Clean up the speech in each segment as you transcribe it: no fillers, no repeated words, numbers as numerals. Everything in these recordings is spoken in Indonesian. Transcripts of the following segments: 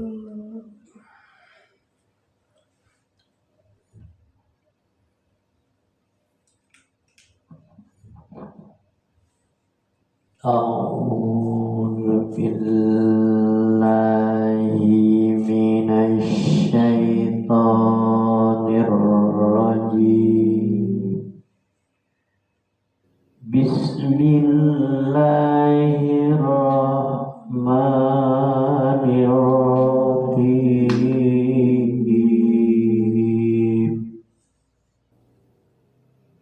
A'udzu billahi minasy syaithanir rajim. Bismillahirrahmanirrahim.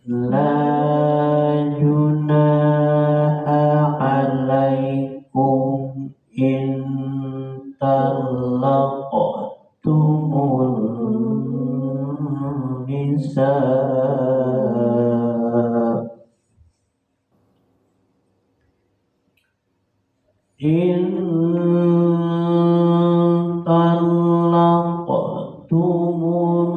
La junaha alaikum in talaqtumun nisaa in talaqtumun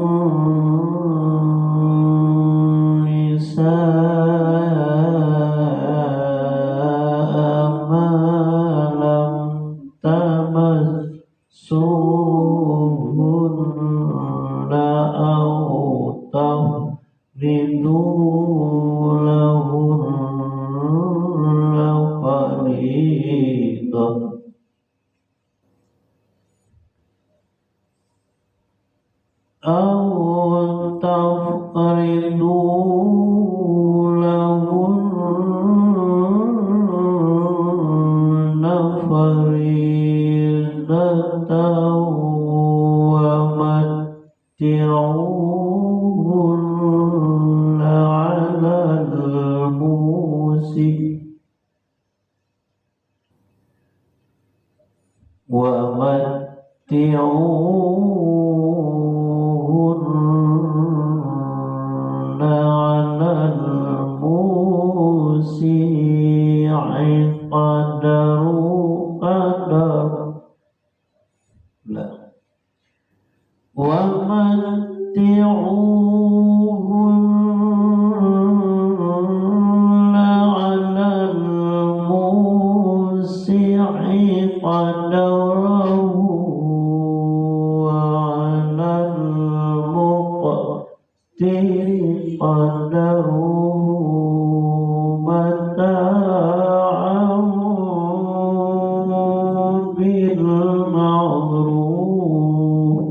nisaa ma lam tamassuhunna aw tafridu lahunna fariidah aw tafridu lahunna faridatan wa matti'uhunna 'alal musi' wa matti'uhunna 'alal musi'i wa matti'uhunna 'alal musi'i qadarahu wa 'alal muqtiri qadaruhu mata'an bil ma'ruf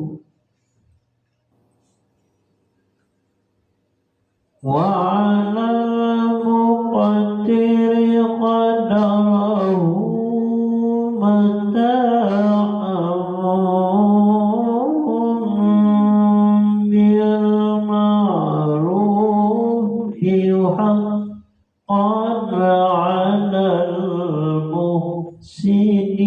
wa 'alal muqtiri qadaruhu mata'an bil ma'ruf haqqan 'alal muhsinin.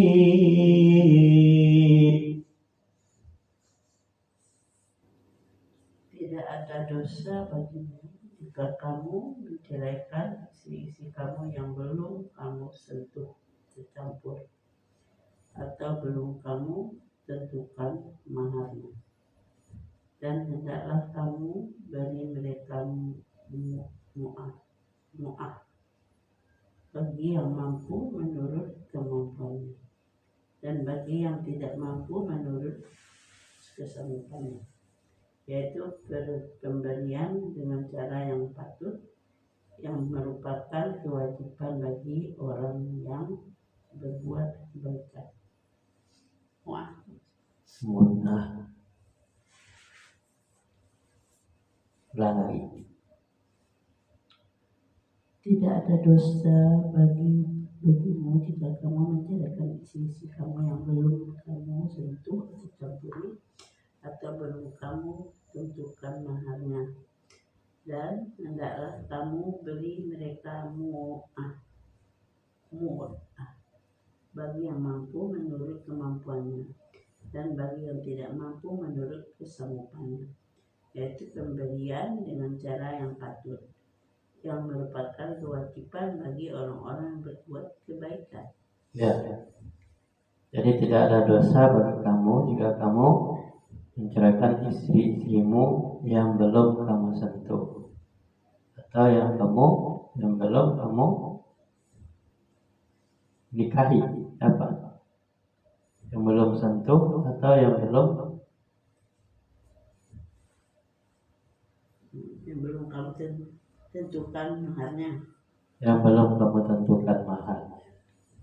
Tidak ada dosa bagimu jika kamu menceraikan istri-istri kamu yang belum kamu sentuh secampur atau belum kamu tentukan maharnya, dan hendaklah kamu beri mereka mu'ah bagi yang mampu menurut kemampuannya dan bagi yang tidak mampu menurut kesanggupannya, yaitu pemberian dengan cara yang patut yang merupakan kewajiban bagi orang yang berbuat kebaikan. Mu'ah lagi. Tidak ada dosa bagimu jika kamu menceraikan istri kamu yang belum kamu sentuh atau campuri atau belum kamu tentukan maharnya, dan hendaklah kamu beri mereka mu'ah bagi yang mampu menurut kemampuannya dan bagi yang tidak mampu menurut kesanggupannya, yaitu pemberian dengan cara yang patut yang merupakan kewajiban bagi orang-orang yang berbuat kebaikan. Ya. Jadi tidak ada dosa bagi kamu jika kamu menceraikan istri-istrimu yang belum kamu sentuh atau yang belum kamu nikahi. Apa? yang belum sentuh atau yang belum kamu tentukan maharnya. Yang belum kamu tentukan maharnya.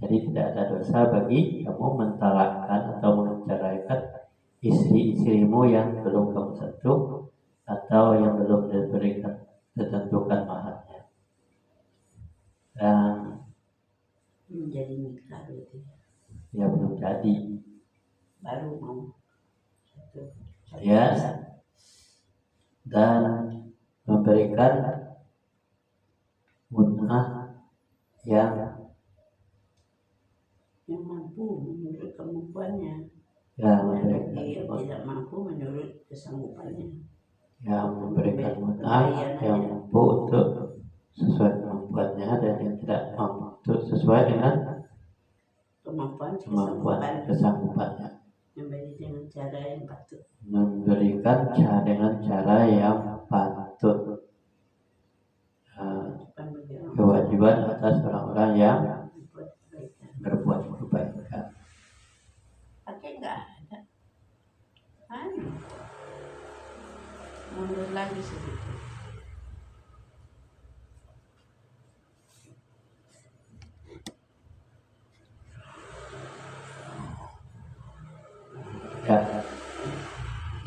Jadi tidak ada dosa bagi kamu mentalakkan atau menceraikan istri-istrimu yang belum kamu sentuh atau yang belum diberikan ditentukan maharnya. Dan jadi nikah berarti. Ya belum jadi. Baru mau satu. Ya. Dan memberikan mut'ah yang mampu menurut kemampuannya. Ya, memberikan yang tidak mampu menurut kesanggupannya. Ya, memberikan mut'ah yang mampu untuk sesuai kemampuannya dan yang tidak mampu untuk sesuai dengan kemampuan kesanggupannya. Memberi dengan cara yang patut. Memberikan dengan cara yang patut. Kewajiban atas orang-orang yang berbuat kebaikan. Pakai enggak ada. Mundur lagi sedikit. Ya.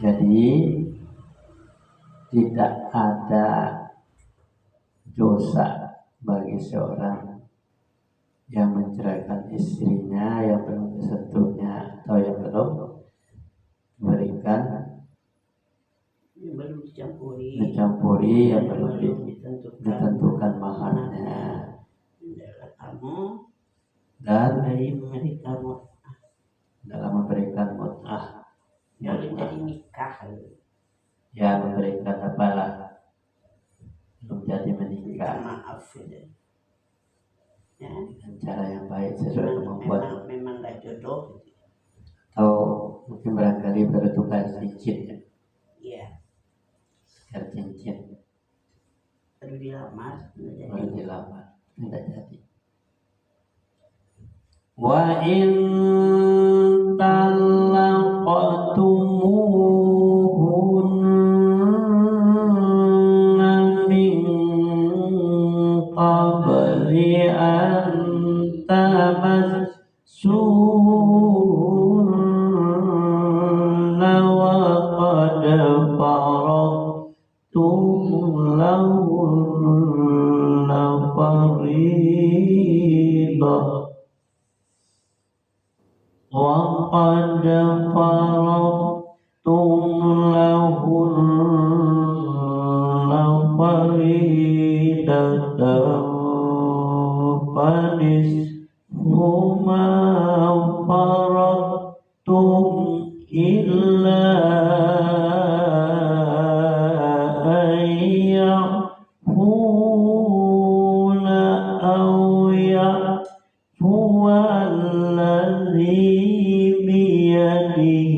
Jadi tidak ada dosa bagi seorang yang menceraikan istrinya yang belum disentuhnya atau yang belum memberikan yang belum dicampuri yang belum ditentukan maharnya. Kamu Dan memberikan dalam memberikan mut'ah jadi nikah. Ya, memberikan apalah belum jadi menikah. Maaf ya. Dengan cara yang baik sesuai kemampuan. Memang gak jodoh. Atau mungkin barangkali baru tukar cincin ya. Iya. Tukar cincin. Baru dilamar. Tidak jadi. Wa in talaqtumuhunna min qabli an tamassunna wa qad faradtum lahunna fariidah وَقَدْ فَرَضْتُمْ لَهُنَّ فَرِيضَةً فَنِصْفُ مَا فَرَضْتُمْ إِلَّا أَن يَعْفُونَ أَوْ يَعْفُوَ الَّذِي بِيَدِهِ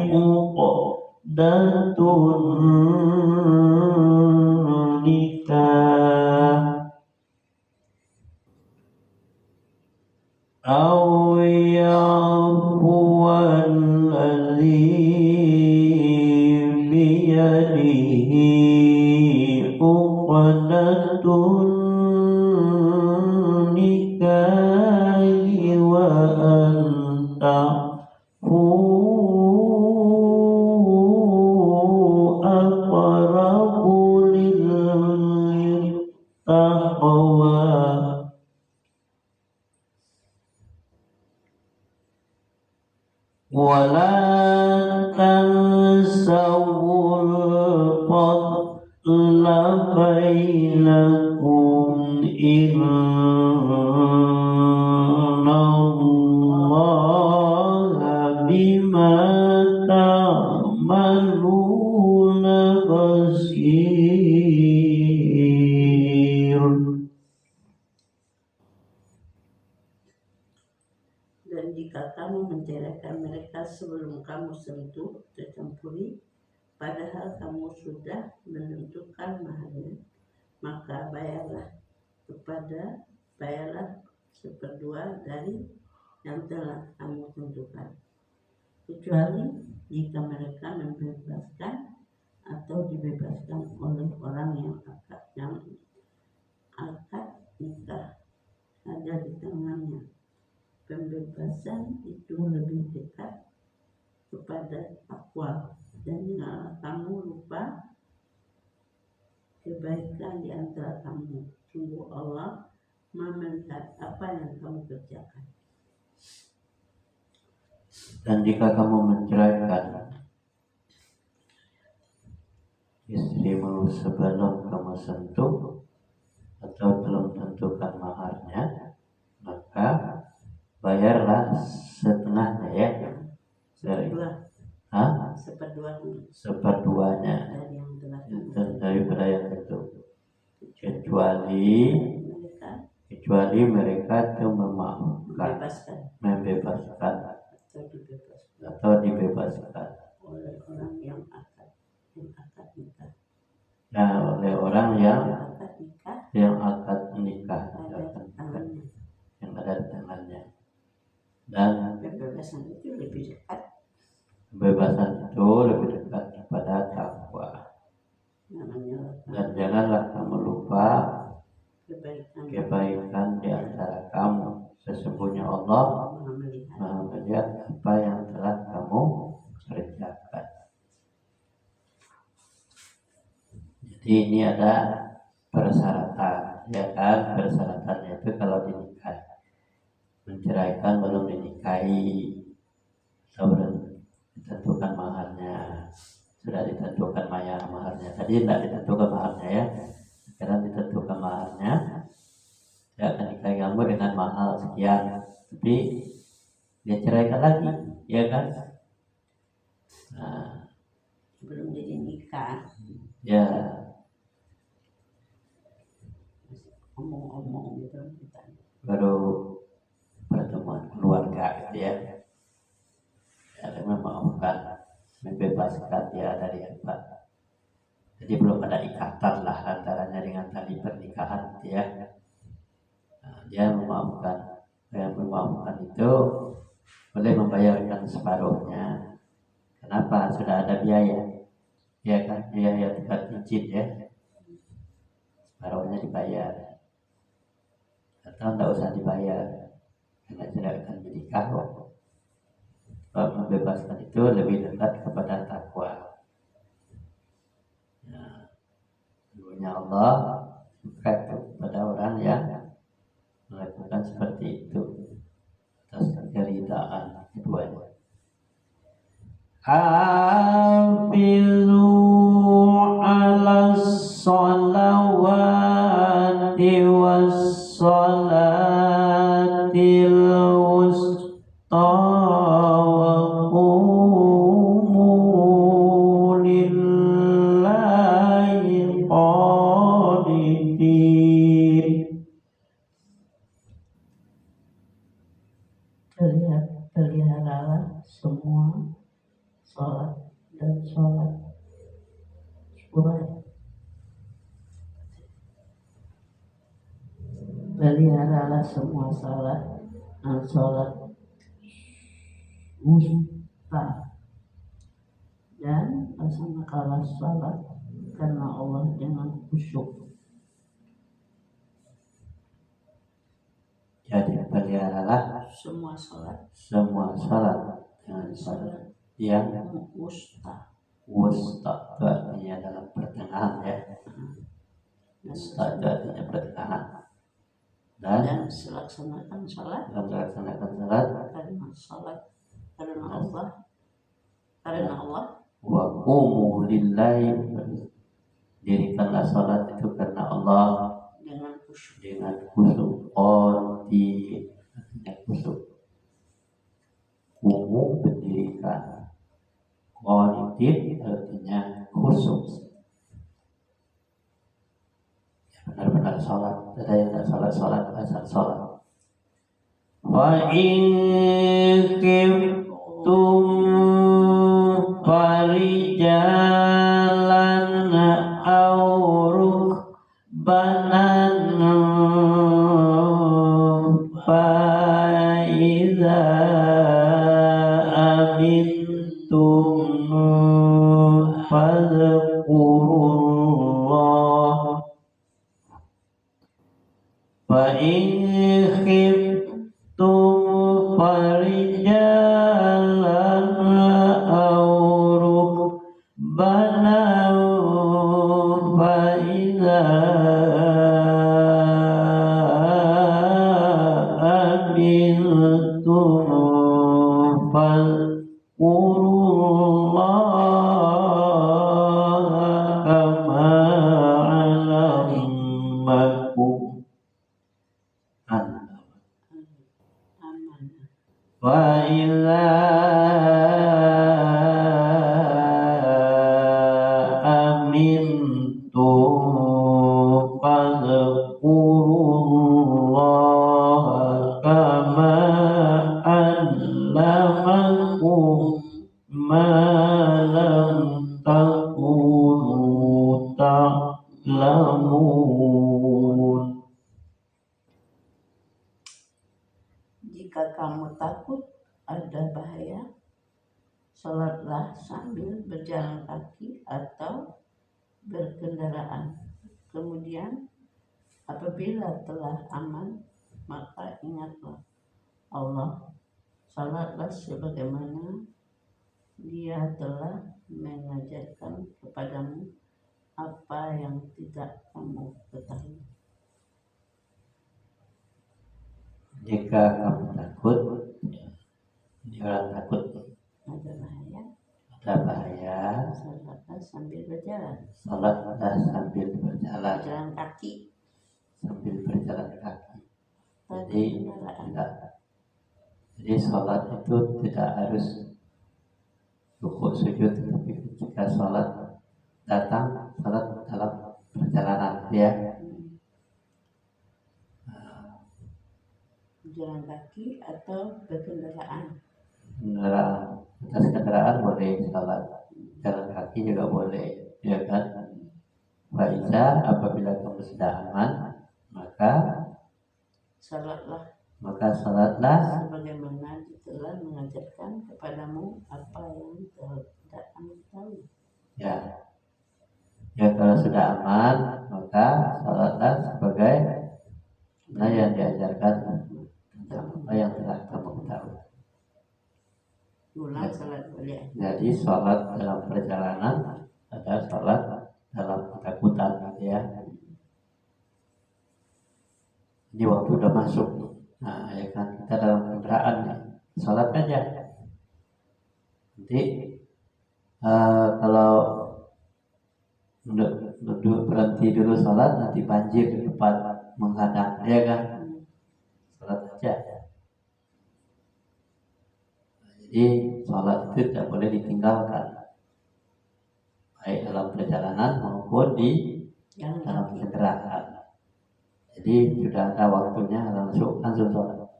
عُقْدَةُ النِّكَاحِ أَوْ يَعْفُوَ الَّذِي بِيَدِهِ عُقْدَةُ النِّكَاحِ وَأَن تعفوا أقرب للتقوى ولا تنسوا الفضل بينكم إن الله بما تعملون بصير. Dan jika kamu menceraikan mereka sebelum kamu sentuh tercampuri, padahal kamu sudah menentukan maharnya, maka bayarlah 1/2 dari yang telah kamu tentukan, kecuali jika mereka membebaskan atau dibebaskan oleh orang yang akad nikah ada di tangannya. Pembebasan itu lebih dekat kepada takwa, dan janganlah kamu lupa kebaikan di antara kamu. Sungguh Allah Maha melihat apa yang kamu kerjakan. Dan jika kamu menceraikan istrimu sebelum kamu sentuh atau belum tentukan maharnya, maka bayarlah setengahnya ya. Seperduanya daripada yang tentu, kecuali mereka itu membebaskan atau dibebaskan oleh orang yang akad nikah. Nah, oleh orang yang akad nikah yang ada di tangannya. Dan kebebasan itu lebih dekat kepada takwa. Dan janganlah kamu lupa kebaikan di antara kamu. Sesungguhnya Allah Maha melihat apa yang telah kamu kerjakan. Jadi ini ada persyaratan, ya kan? Persyaratannya itu kalau dinikahi, menceraikan belum dinikahi, belum ditentukan maharnya, sudah ditentukan maharnya. Tadi tidak ditentukan maharnya ya, sekarang ditentukan maharnya. Saya akan nikahi kamu dengan mahal sekian, tapi dia ceraikan lagi, ya kan? Nah, belum jadi nikah. Ya. Omong-omong gitu. Baru pertemuan keluarga gitu ya. Ada memaafkan, membebaskan dia dari apa. Jadi belum ada ikatan lah antaranya dengan tali pernikahan gitu ya. Nah, dia memaafkan. Yang memaafkan itu boleh membayarkan separuhnya. Kenapa? Sudah ada biaya. Ya kan? Biaya tukar cincin ya. Separuhnya dibayar. Atau tidak usah dibayar. Karena tidak akan menikah kok. Membebaskan itu lebih dekat kepada takwa. Nah, sebenarnya Allah suka kepada orang yang melakukan seperti itu atas keridaan keduanya. Hafizu ala salawati was salatil wusta wa qumu lillahi qanitin. Peliharalah semua sholat dan sholat surat. Peliharalah semua sholat dan sholat wusta, dan laksanakanlah sholat karena Allah dengan khusyuk. Jadi peliharalah semua sholat dengan sholat yang wusta itu artinya dalam pertengahan ya. Wusta itu artinya pertengahan. Dan melaksanakan sholat karena Allah. Wa qumu lillahi, dirikanlah sholat itu karena Allah dengan khusyuk. Artinya khusyuk. Qumu berdirikan, qanitin artinya khusyuk. Benar-benar sholat. Ada yang tak sholat asal sholat. Fa in khiftum farijalan aw rukbanan fa idza amintum fadhkurullah fa in khiftum farijalan aw rukbanan fa idza amintum fadhkurullaha kama 'allamakum wa idza amintum fadhkurullaha kama 'allamakum ma lam takunu ta'lamun. Jika kamu takut ada bahaya, sholatlah sambil berjalan kaki atau berkendaraan. Kemudian apabila telah aman, maka ingatlah Allah. Sholatlah sebagaimana Dia telah mengajarkan kepadamu apa yang tidak kamu ketahui. Jika kamu takut, jangan takut Ada bahaya, ada bahaya, sholatlah sambil berjalan. salatlah sambil berjalan, Berjalan kaki, sambil berjalan kaki. Jadi kendaraan. Jadi salat itu tidak harus rukuk sujud, tapi jika salat datang, salat dalam perjalanan, ya. Berjalan kaki atau berkendaraan. Kendaraan, atas kendaraan boleh salat, jalan kaki juga boleh, ya kan? Faiza, apabila kamu sudah aman, maka Salatlah salatlah sebagaimana telah mengajarkan kepadamu apa yang tidak kamu tahu. ya. Ya, kalau sudah aman, maka salatlah sebagai yang diajarkan tentang apa yang telah kamu tahu. Ulang salat boleh. Jadi salat dalam perjalanan adalah salat dalam ketakutan, ya. Ini waktu udah masuk. Nah, ya kan, kita dalam kendaraan nih, salat aja. Nanti kalau berhenti dulu salat, nanti banjir di depan menghadang, ya kan? Salat aja. Jadi salat itu tidak boleh ditinggalkan, baik dalam perjalanan maupun di dalam kendaraan. Jadi sudah ada waktunya langsung sholat.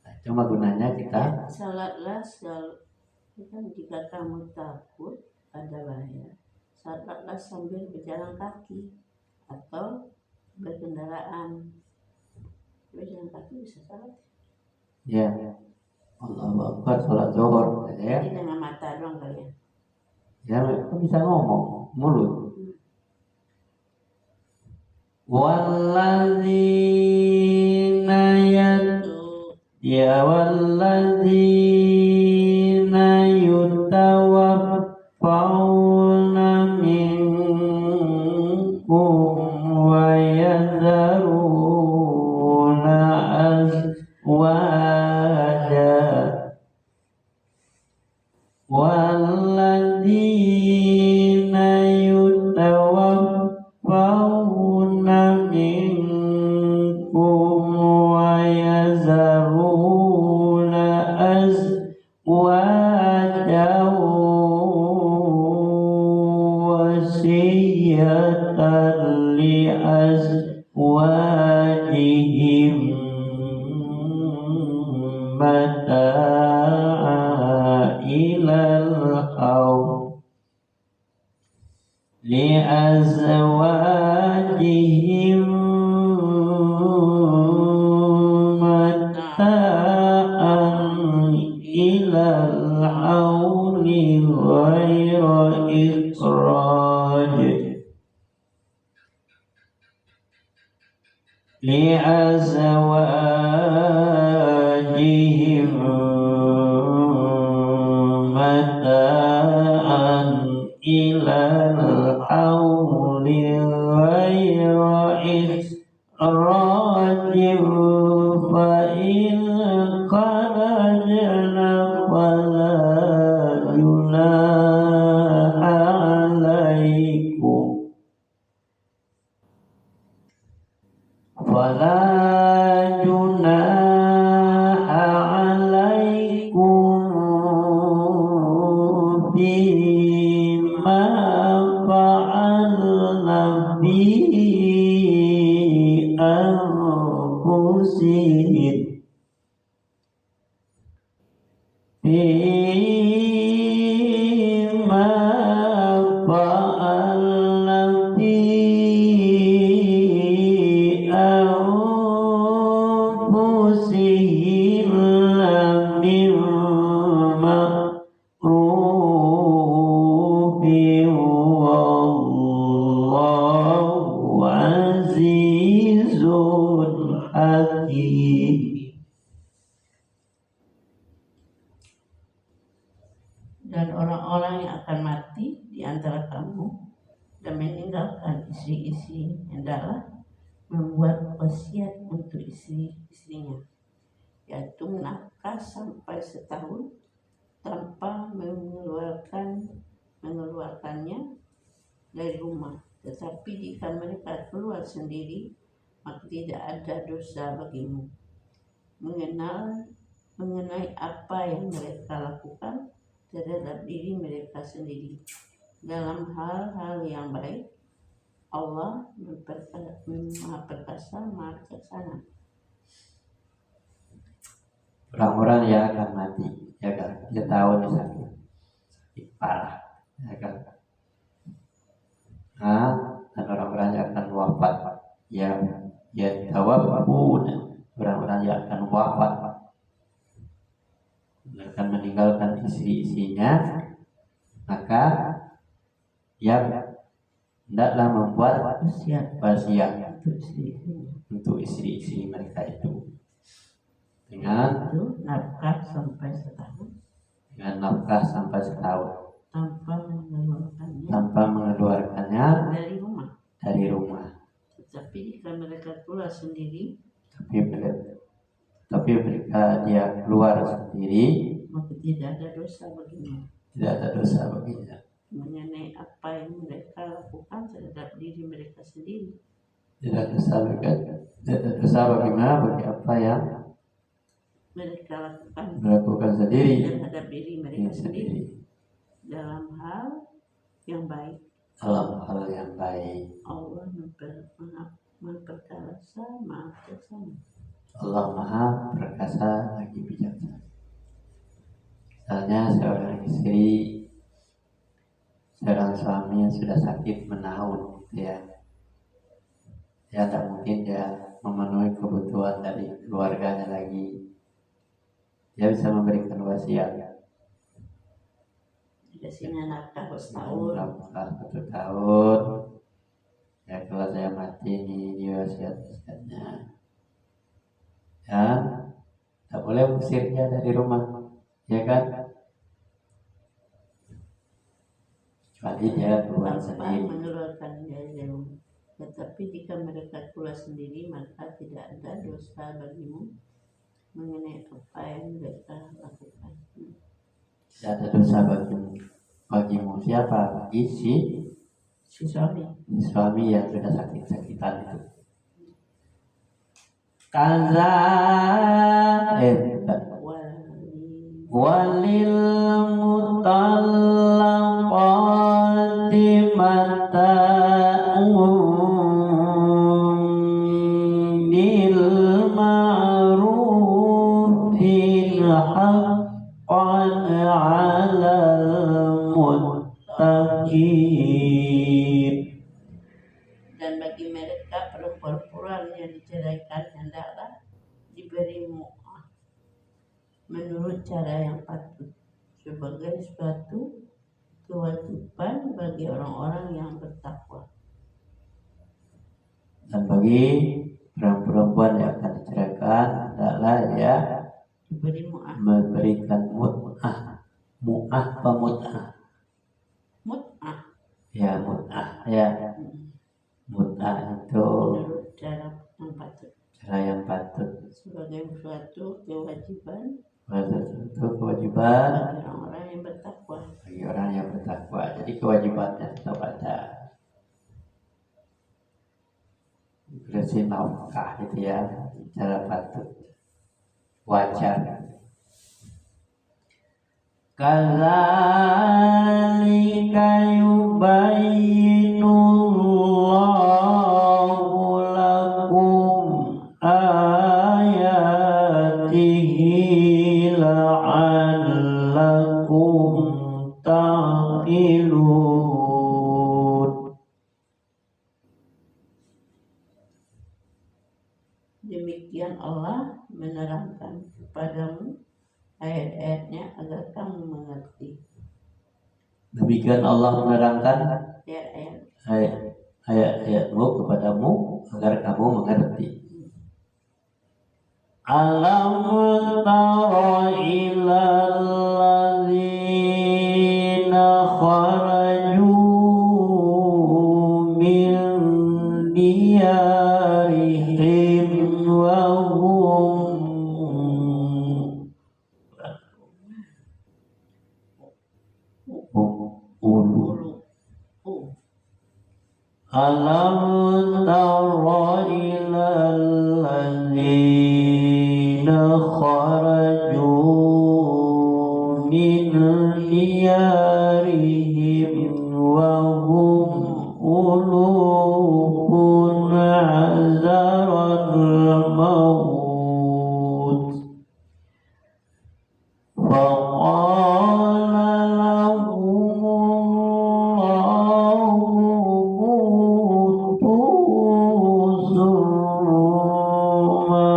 Nah, cuma gunanya kita Salatlah jika kamu takut ada bahaya, salatlah sambil berjalan kaki atau berkendaraan. Berjalan kaki bisa salat. ya Allahu Akbar sholat zuhur, ya. Jadi dengan mata doang kali ya. Ya, mereka bisa ngomong mulut. Walladzina yutawaffawna minkum wa yadharuna azwaja walladzina yutawaffawna minkum wa yazaruna azwajan wasiyatan li azwajihim mata'a ilal haul li azwajihim mata'a li'azwajihim mata'an ilal hauli ghayra ikhrajin fa in kharajna fala junaha alaikum fala junaha alaikum bima fa'alna bi anfusihim bima fa'alna bi anfusihim min ma'rufin wallahu azizun hakim. Dan orang-orang yang akan mati di antara kamu dan meninggalkan istri-istri hendaklah membuat wasiat untuk istri-istrinya, yaitu nafkah sampai setahun tanpa mengeluarkannya dari rumah. Tetapi jika mereka keluar sendiri, maka tidak ada dosa bagimu mengenai apa yang mereka lakukan terhadap diri mereka sendiri dalam hal-hal yang baik. Allah Maha Perkasa, Maha Bijaksana. Orang-orang yang akan mati, ya kan? Dia tahu dia sakit parah, ya kan? Dan orang-orang yang akan wafat, ya tawabun, orang-orang yang akan wafat, akan meninggalkan istri-istrinya, maka dia hendaklah membuat wasiat untuk istri-istri mereka itu dengan nafkah sampai setahun tanpa mengeluarkannya dari rumah. Tetapi jika mereka keluar sendiri, tapi mereka dia keluar sendiri, maka tidak ada dosa baginya mengenai apa yang mereka lakukan terhadap diri mereka sendiri. Tidak ada dosa bagi apa yang mereka lakukan sendiri terhadap diri mereka sendiri dalam hal yang baik. Allah Maha Perkasa, Maha Bijaksana. Allah Maha Perkasa lagi bijaksana. Misalnya seorang suami yang sudah sakit menahun, ya tak mungkin dia memenuhi kebutuhan dari keluarganya lagi. Dia bisa memberikan wasiat. Dikasihnya nafkah setahun. Ya kalau saya mati nih dia wasiatnya. Ya, tak boleh usirnya dari rumah, ya kan? Kecuali dia keluar sendiri. Mengeluarkan dari rumah. Tetapi jika mereka keluar sendiri, maka tidak ada dosa bagimu mengenai apa yang mereka lakukan. Tidak ada dosa bagimu. Siapa? Bagi si suami yang sudah sakit-sakitan itu. Kaza walil mutallaqati mata'un bil ma'rufin haqqan 'alal muttaqin. Dan bagi mereka perempuan yang diceraikan hendaklah diberi mu'ah menurut cara yang patut sebagai suatu kewajiban bagi orang-orang yang bertakwa. Dan bagi perempuan yang akan diceraikan adalah ya diberi mu'ah. memberikan mut'ah. Mu'ah apa mut'ah? Mut'ah Ya mut'ah ya. Mut'ah itu menurut cara yang patut, cara yang patut. sebagai suatu kewajiban Itu kewajiban bagi orang-orang yang bertakwa. bagi orang yang bertakwa. Jadi kewajibannya tetap ada. Berarti nafkah itu ya, cara patut, wajar. Kadzalika yubayyinullahu lakum ayatihi la'allakum ta'qilun. Demikian Allah menerangkan kepadamu ayat-ayatnya agar kamu mengerti. Demikian Allah menerangkan Ayat-ayat ayat-ayatmu kepadamu agar kamu mengerti. Alam tara ilal ladzina kharaju min diyarihim wa hum ulu. Alam tara ilal ladzina kharaju min diyarihim wa hum ulufun hazaral maut faqala lahumullahu mutu summa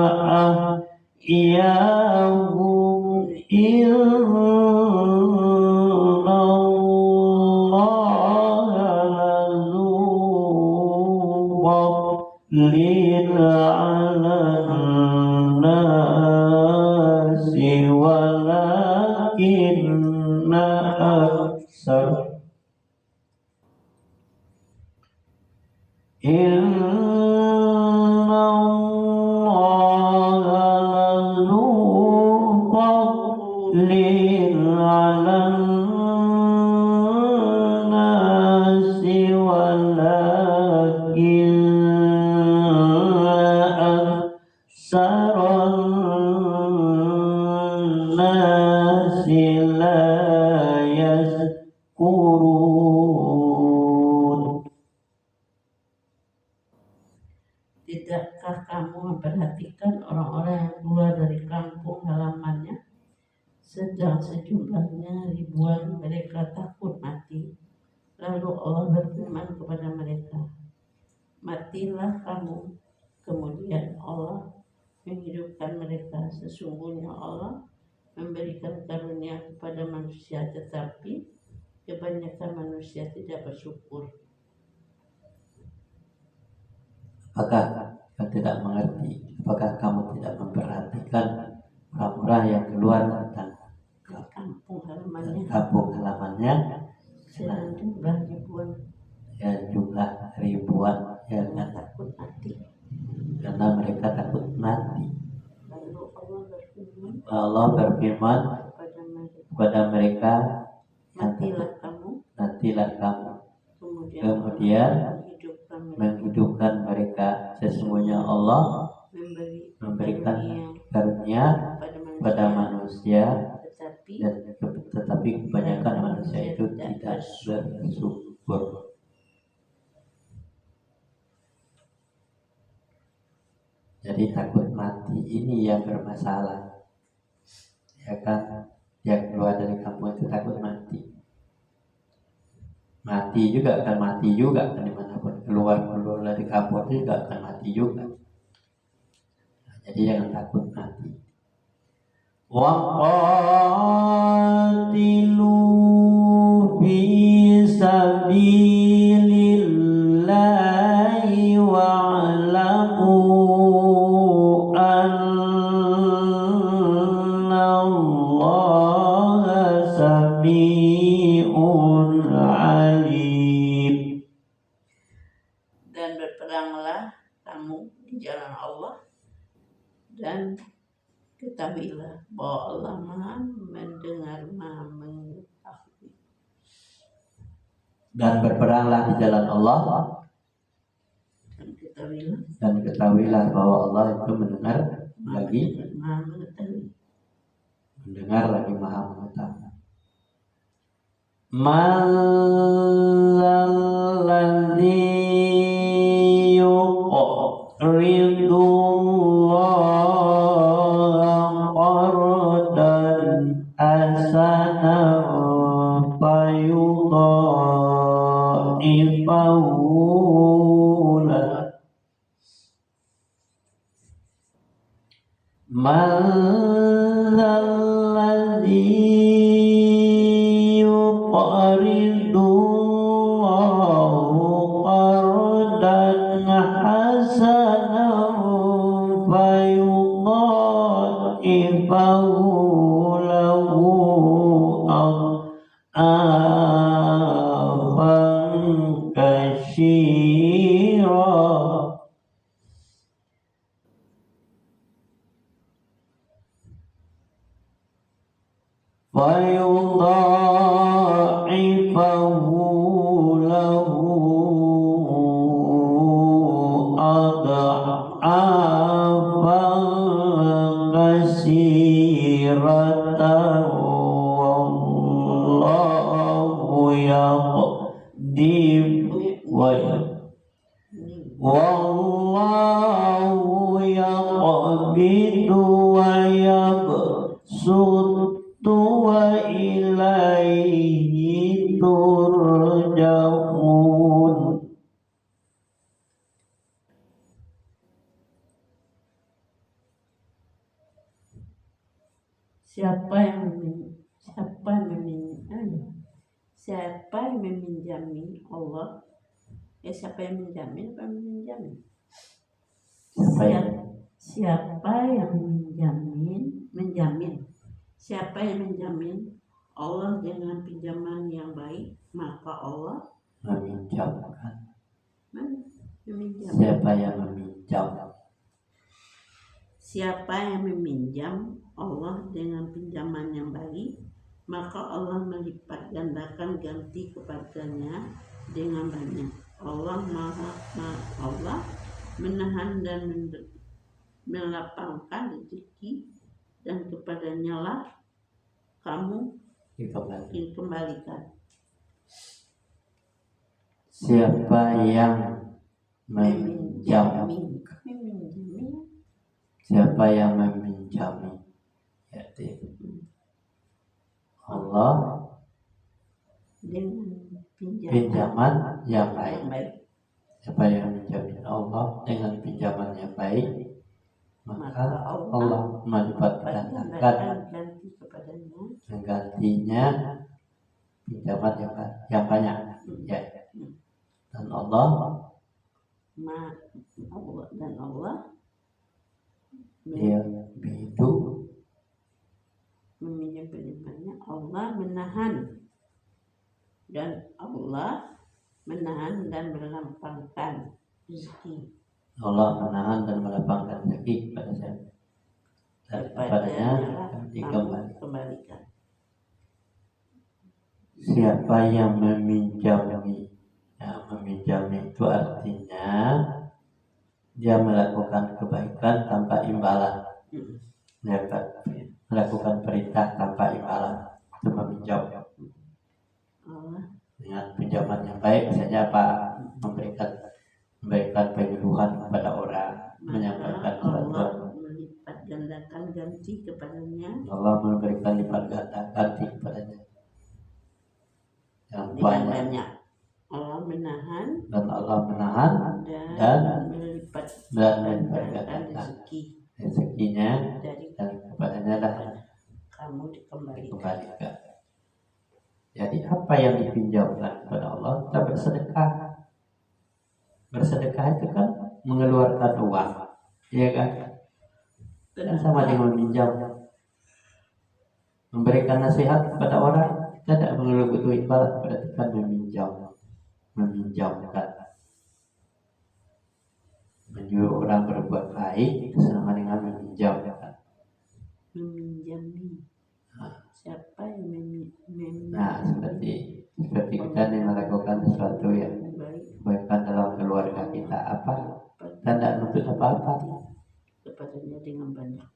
ahyahum innallaha lazu fadlin 'alan nasi walakinna aktsar innallaha lazu fadlin 'alan nasi walakinna aktsarun nasi la yazkurun. Tidakkah kamu memperhatikan orang-orang yang keluar dari kampung halamannya, sedang sejumlahnya ribuan mereka takut mati. Lalu Allah berfirman kepada mereka, matilah kamu. Kemudian Allah menghidupkan mereka. Sesungguhnya Allah memberikan karunia kepada manusia, tetapi kebanyakan manusia tidak bersyukur. Apakah kau tidak mengerti? Apakah kamu tidak memperhatikan orang-orang yang keluar tentang kampung halamannya Sedang jumlah ribuan ya jumlah ribuan ya kan, takut mati. karena mereka takut mati. Lalu Allah berfirman kepada mereka, nantilah kamu. Kemudian menghidupkan mereka. Sesungguhnya Allah memberikan karunia pada manusia, tetapi kebanyakan manusia itu tidak bersyukur. Jadi takut mati ini yang bermasalah, ya kan? Yang keluar dari kampung itu takut mati. Mati juga akan mati juga kan, dimanapun keluar dari kampung itu juga akan mati juga. Nah, jadi jangan takut mati. Wa qatilu fi sabilillahi wa'lamu Allah, dan ketahuilah bahwa Allah Maha mendengar, Maha mengetahui. Dan berperanglah di jalan Allah, dan ketahuilah bahwa Allah itu mendengar lagi, Maha mengetahui. mendengar lagi Maha mengetahui. Man zalladzi yuqridu Allah qardan hasanan fayudha'ifahu lahu. Man zalladzi yuqridu Allah qardan hasanan fayudha'ifahu lahu adhafan katsira. Fayudha'ifahu lahu adhafan katsiratan wallahu yaqdir wallahu yaqbidu wa yabsutu wa ilaihi turja'un. Siapa yang meminjami Allah, siapa yang menjamin apa meminjami? Siapa yang menjamin? Siapa yang menjamin Allah dengan pinjaman yang baik, maka Allah meminjamkan. Meminjam. Siapa yang meminjam? Siapa yang meminjam Allah dengan pinjaman yang baik, maka Allah melipat gandakan ganti kepadanya dengan banyak. Allah menahan dan melapangkan rezeki, dan kepadanya lah kamu dikembalikan. Siapa yang meminjami? Siapa yang meminjami? Yaitu Allah dengan pinjaman yang baik. Siapa yang menjamin Allah dengan pinjaman yang baik, maka Allah melipat gandakan gantinya pinjaman yang banyak. Ya. Dan Allah dia itu meminjam pinjamannya. Allah menahan dan melapangkan rezeki. Allah menahan dan melapangkan rezeki kepada saya, dan kepadanya dikembalikan. Siapa yang meminjami? Itu artinya dia melakukan kebaikan tanpa imbalan. Dia melakukan perintah tanpa imbalan, itu meminjam. Dengan pinjaman yang baik, misalnya apa? Memberikan penyuluhan kepada orang, menyampaikan Allah melipat gandakan ganti kepadanya. Allah memberikan lipat ganda ganti kepadanya yang banyak. Allah menahan dan melipat gandakan rezekinya, dan kepadanya lah kamu dikembalikan. Jadi apa yang dipinjamkan kepada Allah? Kita bersedekah. Bersedekah itu kan mengeluarkan uang, iya kan? Dan sama dengan meminjam. Memberikan nasihat kepada orang, kita tidak mengeluh butuh imbalan, berarti kan meminjamkan. menyuruh orang berbuat baik itu sama dengan meminjam. Meminjami. Siapa yang meminjam? Nah, seperti kita nih melakukan sesuatu yang kebaikan dalam keluarga kita, apa? Kita tidak nuntut apa-apa. Kepadanya dengan banyak.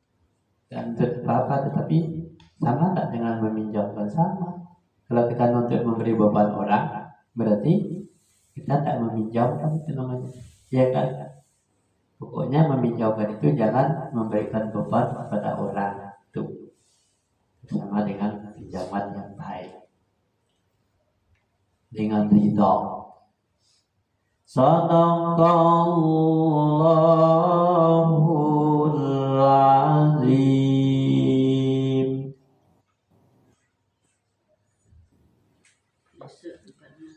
Dan nuntut apa-apa, tetapi sama tak dengan meminjamkan sama. Kalau kita nuntut memberi beban orang, berarti kita tak meminjamkan, itu namanya. Ya kan? Pokoknya meminjamkan itu jangan memberikan beban kepada orang. Itu sama dengan pinjaman yang baik. Dengan ridha. Sadaqallahul azim. Besok tempatnya.